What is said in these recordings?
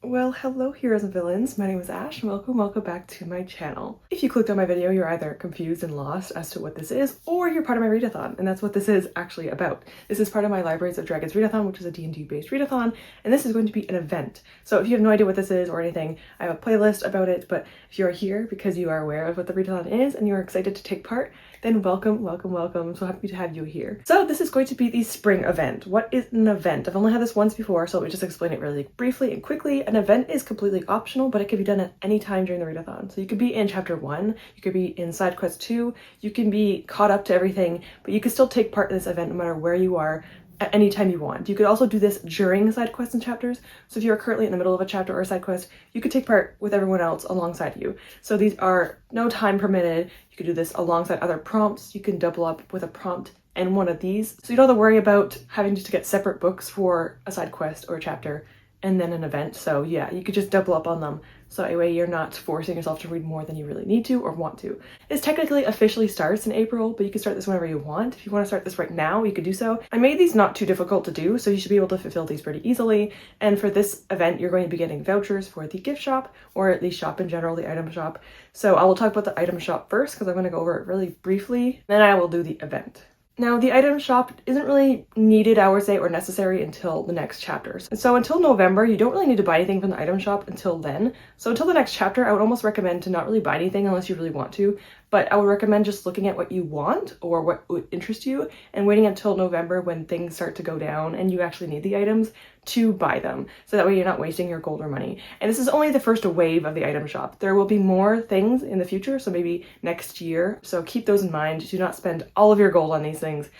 Well, hello heroes and villains, my name is Ash and welcome back to my channel. If you clicked on my video, you're either confused and lost as to what this is, or you're part of my readathon, and that's what this is actually about. This is part of my Libraries of Dragons Readathon, which is a D&D based readathon, and this is going to be an event. So if you have no idea what this is or anything, I have a playlist about it, but if you are here because you are aware of what the readathon is and you are excited to take part, then welcome. I'm so happy to have you here. So this is going to be the spring event. What is an event? I've only had this once before, so let me just explain it really briefly and quickly. An event is completely optional, but it can be done at any time during the readathon. So you could be in chapter 1, you could be in side quest 2, you can be caught up to everything, but you can still take part in this event no matter where you are at any time you want. You could also do this during side quests and chapters. So if you're currently in the middle of a chapter or a side quest, you could take part with everyone else alongside you. So these are no time permitted. You could do this alongside other prompts. You can double up with a prompt and one of these. So you don't have to worry about having to get separate books for a side quest or a chapter and then an event. So yeah, you could just double up on them. So that way you're not forcing yourself to read more than you really need to or want to. This technically officially starts in April, but you can start this whenever you want. If you want to start this right now, you could do so. I made these not too difficult to do, so you should be able to fulfill these pretty easily. And for this event, you're going to be getting vouchers for the gift shop, or the shop in general, the item shop. So I will talk about the item shop first because I'm going to go over it really briefly. Then I will do the event. Now, the item shop isn't really needed, I would say, or necessary until the next chapters. And so until November, you don't really need to buy anything from the item shop until then. So until the next chapter, I would almost recommend to not really buy anything unless you really want to. But I would recommend just looking at what you want or what would interest you and waiting until November when things start to go down and you actually need the items to buy them. So that way you're not wasting your gold or money. And this is only the first wave of the item shop. There will be more things in the future, so maybe next year. So keep those in mind. Do not spend all of your gold on these things.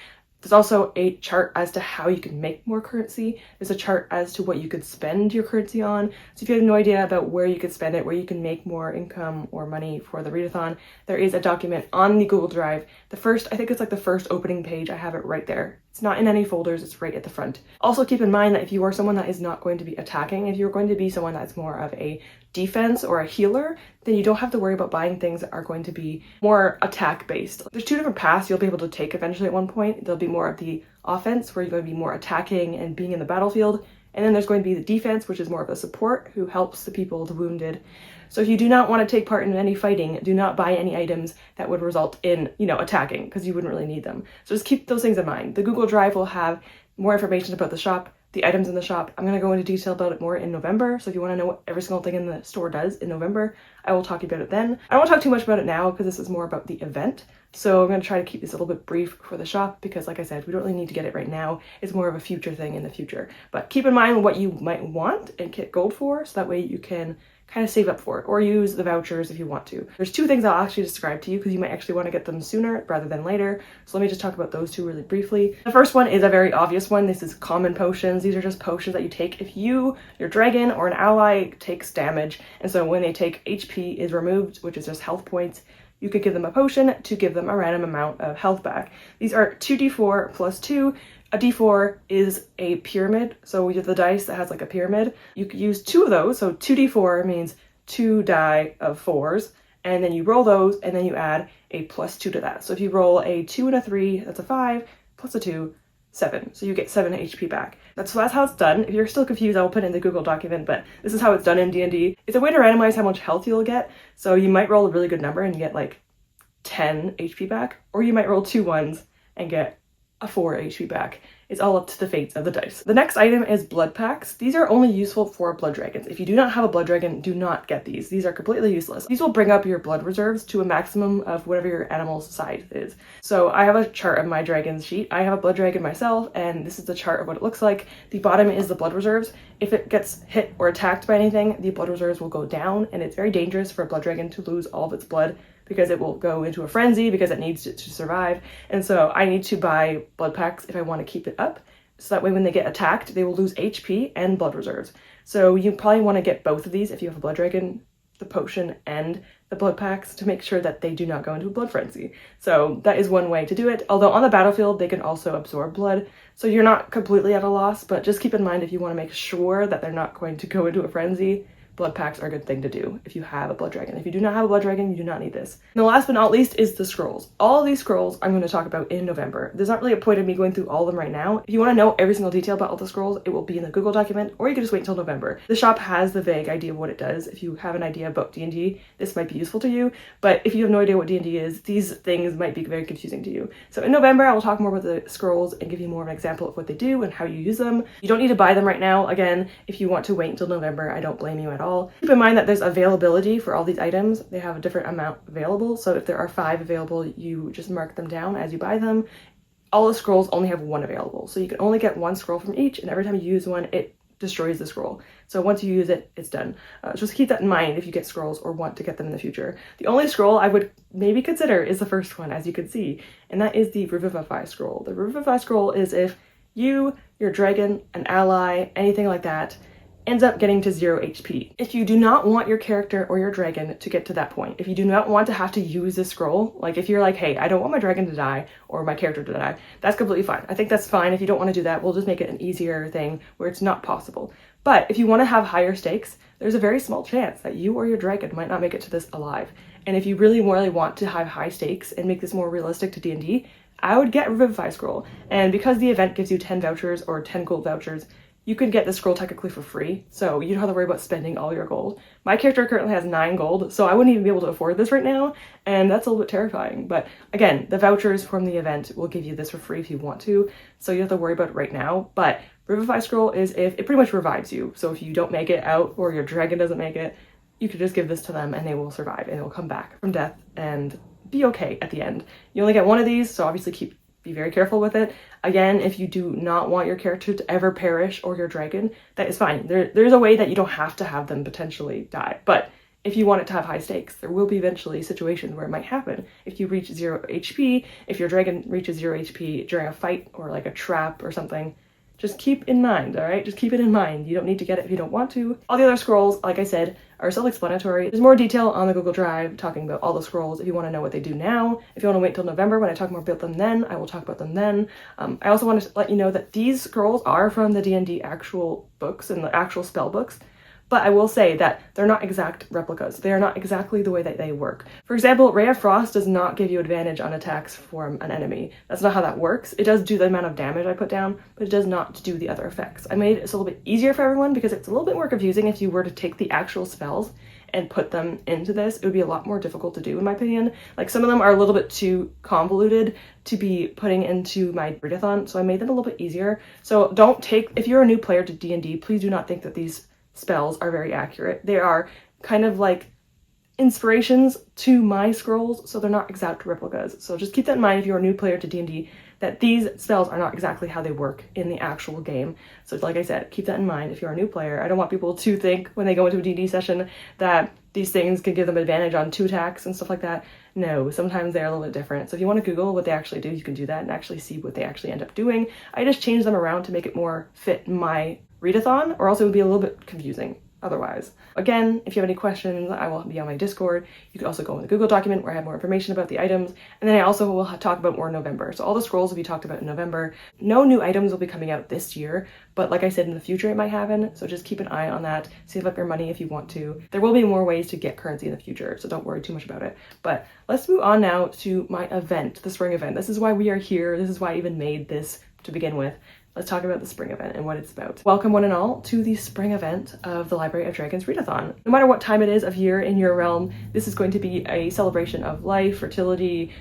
There's also a chart as to how you can make more currency. There's a chart as to what you could spend your currency on. So if you have no idea about where you could spend it, where you can make more income or money for the readathon, there is a document on the Google Drive. I think it's like the first opening page. I have it right there. It's not in any folders, it's right at the front. Also keep in mind that if you are someone that is not going to be attacking, if you're going to be someone that's more of a defense or a healer, then you don't have to worry about buying things that are going to be more attack based. There's two different paths you'll be able to take eventually at one point. There'll be more of the offense where you're going to be more attacking and being in the battlefield. And then there's going to be the defense, which is more of a support who helps the people, the wounded. So if you do not want to take part in any fighting, do not buy any items that would result in, attacking, because you wouldn't really need them. So just keep those things in mind. The Google Drive will have more information about the shop, the items in the shop. I'm going to go into detail about it more in November. So if you want to know what every single thing in the store does in November, I will talk about it then. I don't want to talk too much about it now because this is more about the event. So I'm going to try to keep this a little bit brief for the shop because, like I said, we don't really need to get it right now. It's more of a future thing in the future. But keep in mind what you might want and get gold for, so that way you can kind of save up for it or use the vouchers if you want to. There's two things I'll actually describe to you because you might actually want to get them sooner rather than later. So let me just talk about those two really briefly. The first one is a very obvious one. This is common potions. These are just potions that you take if your dragon or an ally takes damage. And so when they take HP is removed, which is just health points, you could give them a potion to give them a random amount of health back. These are 2d4 plus 2. A d4 is a pyramid, so we have the dice that has like a pyramid. You could use 2 of those, so 2d4 means 2 die of 4s, and then you roll those, and then you add a plus 2 to that. So if you roll a 2 and a 3, that's a 5, plus a 2, 7. So you get 7 HP back. So that's how it's done. If you're still confused, I will put it in the Google document, but this is how it's done in D&D. It's a way to randomize how much health you'll get. So you might roll a really good number and get like 10 HP back, or you might roll 2 ones and get a 4 HP back. It's all up to the fates of the dice. The next item is blood packs. These are only useful for blood dragons. If you do not have a blood dragon, do not get these. These are completely useless. These will bring up your blood reserves to a maximum of whatever your animal's size is. So I have a chart of my dragon's sheet. I have a blood dragon myself, and this is the chart of what it looks like. The bottom is the blood reserves. If it gets hit or attacked by anything, the blood reserves will go down, and it's very dangerous for a blood dragon to lose all of its blood because it will go into a frenzy because it needs it to survive. And so I need to buy blood packs if I want to keep it up. So that way when they get attacked, they will lose HP and blood reserves. So you probably want to get both of these if you have a blood dragon, the potion and the blood packs, to make sure that they do not go into a blood frenzy. So that is one way to do it. Although on the battlefield, they can also absorb blood. So you're not completely at a loss, but just keep in mind if you want to make sure that they're not going to go into a frenzy, blood packs are a good thing to do if you have a blood dragon. If you do not have a blood dragon, you do not need this. And the last but not least is the scrolls. All of these scrolls I'm going to talk about in November. There's not really a point of me going through all of them right now. If you want to know every single detail about all the scrolls, it will be in the Google document, or you can just wait until November. The shop has the vague idea of what it does. If you have an idea about D&D, this might be useful to you, but if you have no idea what D&D is, these things might be very confusing to you. So in November, I will talk more about the scrolls and give you more of an example of what they do and how you use them. You don't need to buy them right now. Again, if you want to wait until November, I don't blame you at all. Keep in mind that there's availability for all these items. They have a different amount available, so if there are 5 available, you just mark them down as you buy them. All the scrolls only have 1 available, so you can only get 1 scroll from each, and every time you use one, it destroys the scroll. So once you use it, it's done. Just keep that in mind if you get scrolls or want to get them in the future. The only scroll I would maybe consider is the first one, as you can see, and that is the Revivify scroll. The Revivify scroll is if you, your dragon, an ally, anything like that, ends up getting to 0 HP. If you do not want your character or your dragon to get to that point, if you do not want to have to use this scroll, like if you're like, hey, I don't want my dragon to die or my character to die, that's completely fine. I think that's fine. If you don't want to do that, we'll just make it an easier thing where it's not possible. But if you want to have higher stakes, there's a very small chance that you or your dragon might not make it to this alive. And if you really want to have high stakes and make this more realistic to D&D, I would get Revivify scroll. And because the event gives you 10 vouchers or 10 gold vouchers, you can get the scroll technically for free, so you don't have to worry about spending all your gold. My character currently has 9 gold, so I wouldn't even be able to afford this right now, and that's a little bit terrifying. But again, the vouchers from the event will give you this for free if you want to, so you don't have to worry about it right now. But Revivify scroll is if it pretty much revives you, so if you don't make it out or your dragon doesn't make it, you could just give this to them and they will survive and they will come back from death and be okay at the end. You only get 1 of these, so obviously be very careful with it. Again, if you do not want your character to ever perish or your dragon, that is fine. There's a way that you don't have to have them potentially die. But if you want it to have high stakes, there will be eventually situations where it might happen. If you reach 0 HP, if your dragon reaches 0 HP during a fight or like a trap or something, just keep in mind, all right? Just keep it in mind. You don't need to get it if you don't want to. All the other scrolls, like I said, are self-explanatory. There's more detail on the Google Drive talking about all the scrolls if you want to know what they do now. If you want to wait till November when I talk more about them then, I will talk about them then. I also want to let you know that these scrolls are from the D&D actual books and the actual spell books. But I will say that they're not exact replicas. They are not exactly the way that they work. For example, Ray of Frost does not give you advantage on attacks from an enemy. That's not how that works. It does do the amount of damage I put down, but it does not do the other effects. I made it a little bit easier for everyone because it's a little bit more confusing if you were to take the actual spells and put them into this. It would be a lot more difficult to do in my opinion. Like some of them are a little bit too convoluted to be putting into my readathon, so I made them a little bit easier. So if you're a new player to D&D, please do not think that these spells are very accurate. They are kind of like inspirations to my scrolls, so they're not exact replicas. So just keep that in mind if you're a new player to D&D, that these spells are not exactly how they work in the actual game. So like I said, keep that in mind if you're a new player. I don't want people to think when they go into a D&D session that these things can give them advantage on 2 attacks and stuff like that. No, sometimes they're a little bit different. So if you want to Google what they actually do, you can do that and actually see what they actually end up doing. I just changed them around to make it more fit my readathon, or else it would be a little bit confusing otherwise. Again, if you have any questions, I will be on my Discord. You can also go in the Google document where I have more information about the items, and then I also will talk about more in November. So all the scrolls will be talked about in November. No new items will be coming out this year, but like I said, in the future it might happen, so just keep an eye on that. Save up your money if you want to. There will be more ways to get currency in the future, so don't worry too much about it. But let's move on now to my event, the spring event. This is why we are here. This is why I even made this to begin with. Let's talk about the spring event and what it's about. Welcome one and all to the spring event of the Library of Dragons Readathon. No matter what time it is of year in your realm, this is going to be a celebration of life, fertility,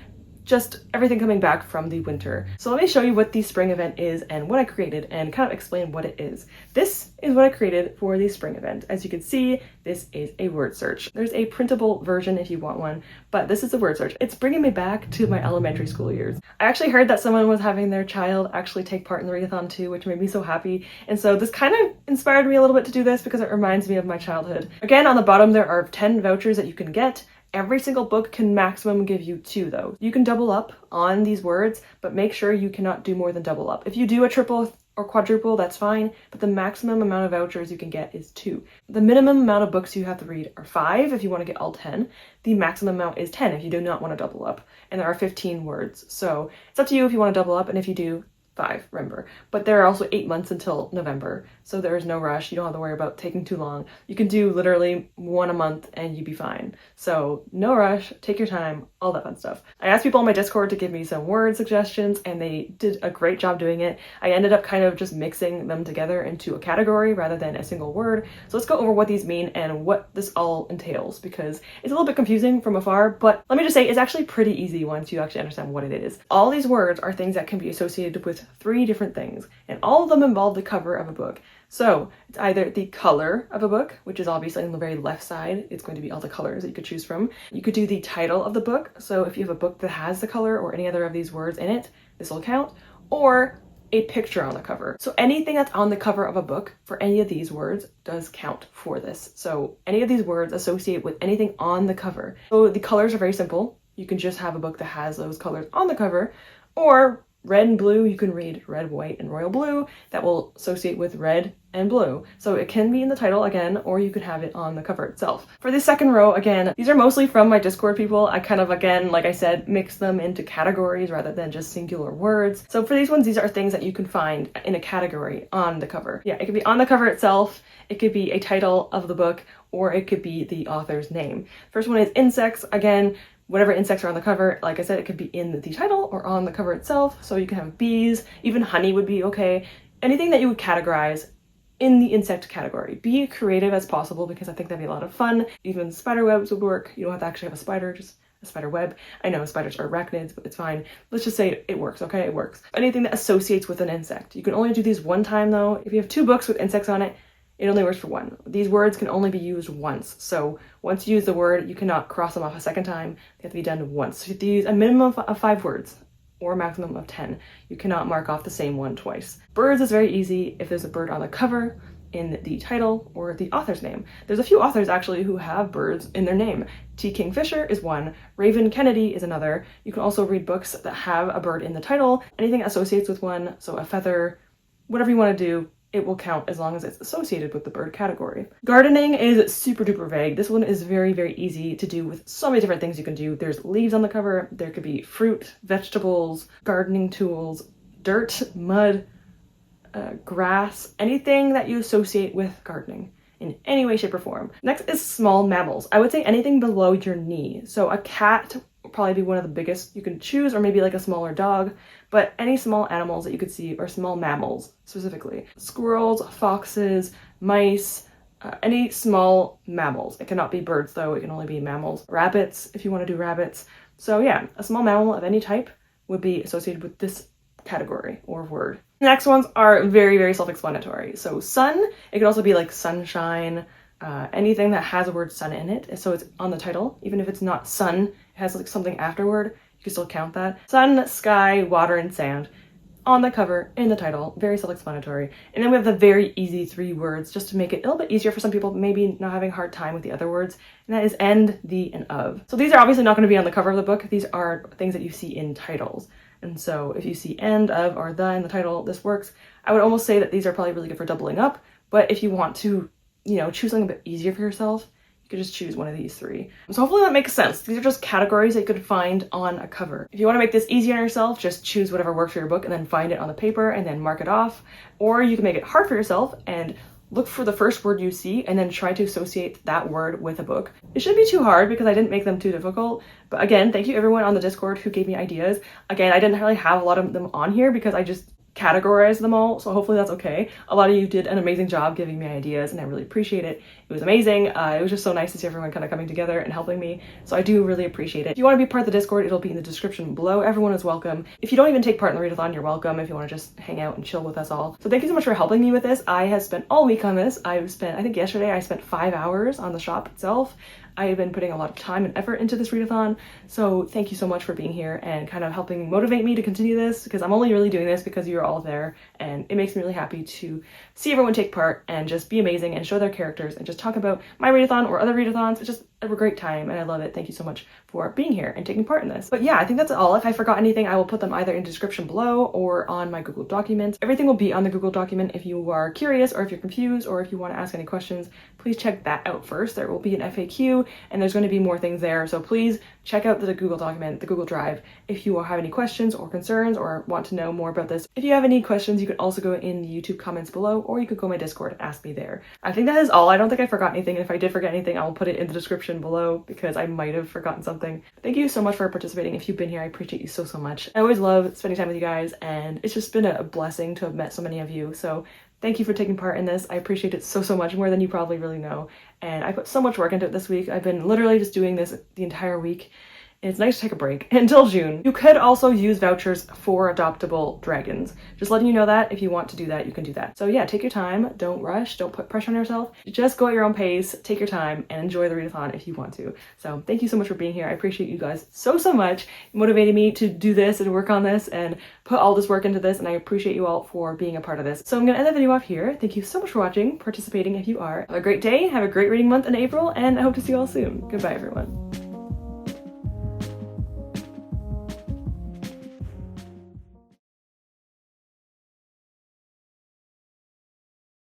just everything coming back from the winter. So let me show you what the spring event is and what I created and kind of explain what it is. This is what I created for the spring event. As you can see, this is a word search. There's a printable version if you want one, but this is a word search. It's bringing me back to my elementary school years. I actually heard that someone was having their child actually take part in the readathon too, which made me so happy. And so this kind of inspired me a little bit to do this because it reminds me of my childhood. Again, on the bottom, there are 10 vouchers that you can get. Every single book can maximum give you 2 though. You can double up on these words, but make sure you cannot do more than double up. If you do a triple or quadruple, that's fine, but the maximum amount of vouchers you can get is 2. The minimum amount of books you have to read are 5 if you want to get all 10. The maximum amount is 10 if you do not want to double up, and there are 15 words. So it's up to you if you want to double up, and if you do, 5, remember. But there are also 8 months until November, so there's no rush. You don't have to worry about taking too long. You can do literally one a month and you'd be fine. So no rush, take your time, all that fun stuff. I asked people on my Discord to give me some word suggestions and they did a great job doing it. I ended up kind of just mixing them together into a category rather than a single word. So let's go over what these mean and what this all entails, because it's a little bit confusing from afar, but let me just say it's actually pretty easy once you actually understand what it is. All these words are things that can be associated with 3 different things, and all of them involve the cover of a book. So it's either the color of a book, which is obviously on the very left side. It's going to be all the colors that you could choose from. You could do the title of the book. So if you have a book that has the color or any other of these words in it, this will count. Or a picture on the cover. So anything that's on the cover of a book for any of these words does count for this. So any of these words associate with anything on the cover. So the colors are very simple. You can just have a book that has those colors on the cover, or red and blue, you can read red, white, and royal blue. That will associate with red and blue. So it can be in the title again, or you could have it on the cover itself. For the second row, again, these are mostly from my Discord people. I kind of, again, like I said, mix them into categories rather than just singular words. So for these ones, these are things that you can find in a category on the cover. Yeah, it could be on the cover itself, it could be a title of the book, or it could be the author's name. First one is insects. Again, whatever insects are on the cover, like I said, it could be in the title or on the cover itself. So you can have bees, even honey would be okay. Anything that you would categorize in the insect category. Be creative as possible, because I think that'd be a lot of fun. Even spider webs would work. You don't have to actually have a spider, just a spider web. I know spiders are arachnids, but it's fine. Let's just say it works, okay? It works. Anything that associates with an insect. You can only do these one time though. If you have 2 books with insects on it, it only works for one. These words can only be used once. So once you use the word, you cannot cross them off a second time. They have to be done once. So you have to use a minimum of 5 words or a maximum of 10. You cannot mark off the same one twice. Birds is very easy if there's a bird on the cover, in the title, or the author's name. There's a few authors actually who have birds in their name. T. Kingfisher is one, Raven Kennedy is another. You can also read books that have a bird in the title, anything that associates with one, so a feather, whatever you want to do, it will count as long as it's associated with the bird category. Gardening is super duper vague. This one is very, very easy to do with so many different things you can do. There's leaves on the cover, there could be fruit, vegetables, gardening tools, dirt, mud, grass, anything that you associate with gardening in any way, shape, or form. Next is small mammals. I would say anything below your knee. So a cat would probably be one of the biggest you can choose, or maybe like a smaller dog, but any small animals that you could see, or small mammals specifically. Squirrels, foxes, mice, any small mammals. It cannot be birds though, it can only be mammals. Rabbits, if you want to do rabbits. So yeah, a small mammal of any type would be associated with this category or word. The next ones are very, very self-explanatory. So sun, it could also be like sunshine, anything that has a word sun in it. So it's on the title, even if it's not sun, it has like something afterward, you can still count that. Sun, sky, water, and sand on the cover, in the title, very self-explanatory. And then we have the very easy 3 words just to make it a little bit easier for some people, maybe not having a hard time with the other words, and that is and, the, and of. So these are obviously not going to be on the cover of the book. These are things that you see in titles. And so if you see and, of, or the in the title, this works. I would almost say that these are probably really good for doubling up, but if you want to, you know, choose something a bit easier for yourself, you could just choose one of these 3. So hopefully that makes sense. These are just categories that you could find on a cover. If you want to make this easier on yourself, just choose whatever works for your book and then find it on the paper and then mark it off. Or you can make it hard for yourself and look for the first word you see and then try to associate that word with a book. It shouldn't be too hard because I didn't make them too difficult. But again, thank you everyone on the Discord who gave me ideas. Again, I didn't really have a lot of them on here because I just categorized them all, so hopefully that's okay. A lot of you did an amazing job giving me ideas and I really appreciate it. It was amazing. It was just so nice to see everyone kind of coming together and helping me, so I do really appreciate it. If you want to be part of the Discord, it'll be in the description below. Everyone is welcome. If you don't even take part in the readathon, you're welcome if you want to just hang out and chill with us all. So thank you so much for helping me with this. I have spent all week on this. I think yesterday I spent 5 hours on the shop itself. I have been putting a lot of time and effort into this readathon, so thank you so much for being here and kind of helping motivate me to continue this, because I'm only really doing this because you're all there, and it makes me really happy to see everyone take part and just be amazing and show their characters and just talk about my readathon or other readathons. a great time and I love it. Thank you so much for being here and taking part in this. But yeah, I think that's all. If I forgot anything, I will put them either in the description below or on my Google Documents. Everything will be on the Google document. If you are curious or if you're confused or if you want to ask any questions, please check that out first. There will be an FAQ and there's going to be more things there. So please check out the Google document, the Google Drive, if you have any questions or concerns or want to know more about this. If you have any questions, you can also go in the YouTube comments below, or you could go to my Discord and ask me there. I think that is all. I don't think I forgot anything. If I did forget anything, I will put it in the description below because I might have forgotten something. Thank you so much for participating. If you've been here, I appreciate you so, so much. I always love spending time with you guys, and it's just been a blessing to have met so many of you. So thank you for taking part in this. I appreciate it so, so much, more than you probably really know. And I put so much work into it this week. I've been literally just doing this the entire week. It's nice to take a break until June. You could also use vouchers for adoptable dragons. Just letting you know that if you want to do that, you can do that. So yeah, take your time. Don't rush. Don't put pressure on yourself. Just go at your own pace. Take your time and enjoy the readathon if you want to. So thank you so much for being here. I appreciate you guys so, so much. You motivated me to do this and work on this and put all this work into this, and I appreciate you all for being a part of this. So I'm gonna end the video off here. Thank you so much for watching, participating if you are. Have a great day. Have a great reading month in April, and I hope to see you all soon. Goodbye, everyone.